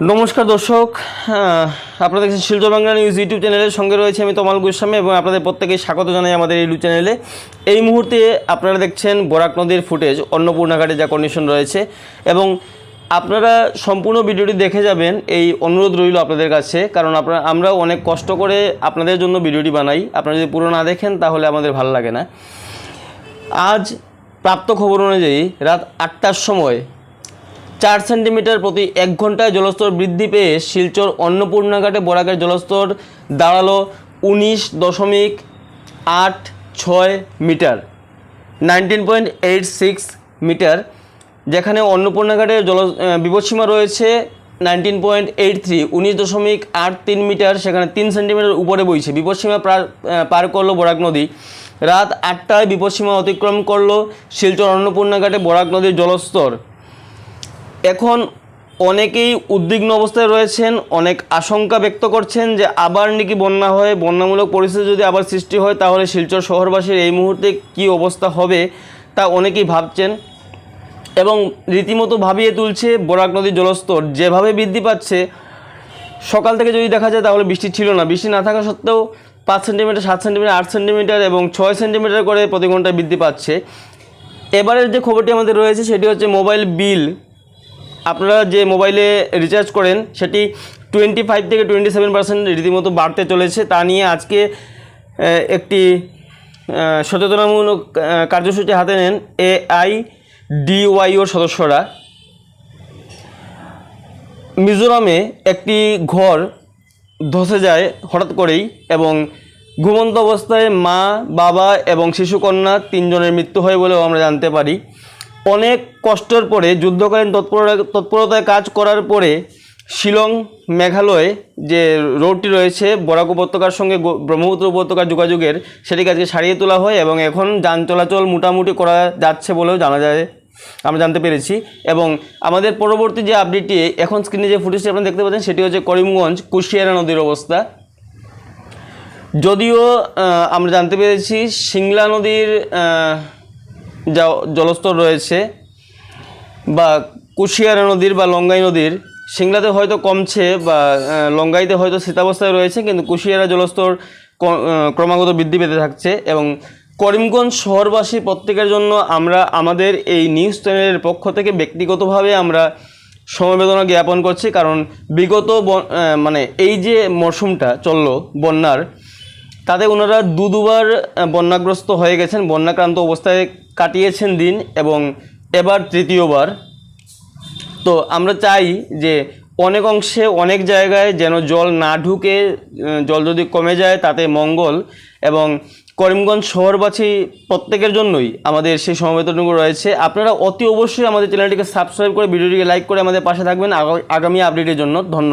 নমস্কার দর্শক, আপনারা দেখছেন শিলচর বাংলা নিউজ ইউটিউব চ্যানেলের সঙ্গে রয়েছে আমি তমাল গোস্বামী এবং আপনাদের প্রত্যেকেই স্বাগত জানাই আমাদের এই ইউটিউব চ্যানেলে। এই মুহূর্তে আপনারা দেখছেন বরাক নদীর ফুটেজ, অন্নপূর্ণা ঘাটে যা কন্ডিশন রয়েছে এবং আপনারা সম্পূর্ণ ভিডিওটি দেখে যাবেন এই অনুরোধ রইল আপনাদের কাছে, কারণ আমরা অনেক কষ্ট করে আপনাদের জন্য ভিডিওটি বানাই। আপনারা যদি পুরো না দেখেন তাহলে আমাদের ভালো লাগে না। আজ প্রাপ্ত খবর অনুযায়ী রাত 8টার সময় 4 সেন্টিমিটার প্রতি 1 ঘন্টায় জলস্তর বৃদ্ধি পেয়ে শিলচর অন্নপূর্ণা ঘাটে বরাকের জলস্তর দাঁড়ালো 19.86 মিটার, 19.86 মিটার, যেখানে অন্নপূর্ণা ঘাটের বিপদসীমা রয়েছে 19.83, 19.83 মিটার, সেখানে 3 সেন্টিমিটার উপরে বইছে। বিপদসীমা পার করলো বরাক নদী। রাত 8টায় বিপদসীমা অতিক্রম করলো শিলচর অন্নপূর্ণা ঘাটে বরাক নদীর জলস্তর। এখন অনেকেই উদ্বিগ্ন অবস্থায় রয়েছেন, অনেক আশঙ্কা ব্যক্ত করছেন যে আবার নাকি বন্যা হয়, বন্যামূলক পরিস্থিতি যদি আবার সৃষ্টি হয় তাহলে শিলচর শহরবাসীর এই মুহূর্তে কী অবস্থা হবে তা অনেকেই ভাবছেন এবং রীতিমতো ভাবিয়ে তুলছে। বরাক নদীর জলস্তর যেভাবে বৃদ্ধি পাচ্ছে, সকাল থেকে যদি দেখা যায় তাহলে বৃষ্টি ছিল না, বৃষ্টি না থাকা সত্ত্বেও 5 সেন্টিমিটার, 7 সেন্টিমিটার, 8 সেন্টিমিটার এবং 6 সেন্টিমিটার করে প্রতি ঘন্টায় বৃদ্ধি পাচ্ছে। এবারের যে খবরটি আমাদের রয়েছে সেটি হচ্ছে মোবাইল বিল। আপনারা যে মোবাইলে রিচার্জ করেন সেটি 25 থেকে 27% রীতিমতো বাড়তে চলেছে। তা নিয়ে আজকে একটি সচেতনামূলক কার্যসূচি হাতে নেন AIDYOর সদস্যরা। মিজোরামে একটি ঘর ধসে যায় হঠাৎ করেই এবং ঘুমন্ত অবস্থায় মা, বাবা এবং শিশুকন্যা 3 জনের মৃত্যু হয় বলেও আমরা জানতে পারি। অনেক কষ্টের পরে যুদ্ধকালীন তৎপরতায় কাজ করার পরে শিলং মেঘালয় যে রোডটি রয়েছে বরাক উপত্যকার সঙ্গে ব্রহ্মপুত্র উপত্যকার যোগাযোগের, সেটিকে আজকে সারিয়ে তোলা হয় এবং এখন যান চলাচল মোটামুটি করা যাচ্ছে বলেও আমরা জানতে পেরেছি। এবং আমাদের পরবর্তী যে আপডেটটি, এখন স্ক্রিনে যে ফুটেজটি আপনারা দেখতে পাচ্ছেন সেটি হচ্ছে করিমগঞ্জ কুশিয়ারা নদীর অবস্থা। যদিও আমরা জানতে পেরেছি সিংলা নদীর যা জলস্তর রয়েছে বা কুশিয়ারা নদীর বা লঙ্গাই নদীর, সিংলাতে হয়তো কমছে বা লঙ্গাইতে হয়তো স্থিতাবস্থায় রয়েছে, কিন্তু কুশিয়ারা জলস্তর ক্রমাগত বৃদ্ধি পেতে থাকছে। এবং করিমগঞ্জ শহরবাসী প্রত্যেকের জন্য আমরা আমাদের এই নিউজ চ্যানেলের পক্ষ থেকে ব্যক্তিগতভাবে আমরা সমবেদনা জ্ঞাপন করছি, কারণ বিগত এই যে মরশুমটা চললো বন্যার, তাতে ওনারা দুবার বন্যাগ্রস্ত হয়ে গেছেন, বন্যাক্রান্ত অবস্থায় কাটিয়েছেন দিন এবং এবার তৃতীয়বার। তো আমরা চাই যে অনেক অংশে অনেক জায়গায় যেন জল না ঢুকে, জল যদি কমে যায় তাতে মঙ্গল। এবং করিমগঞ্জ শহরবাসী প্রত্যেকের জন্যই আমাদের সেই সমবেদনাটুকু রয়েছে। আপনারা অতি অবশ্যই আমাদের চ্যানেলটিকে সাবস্ক্রাইব করে ভিডিওটিকে লাইক করে আমাদের পাশে থাকবেন আগামী আপডেটের জন্য। ধন্যবাদ।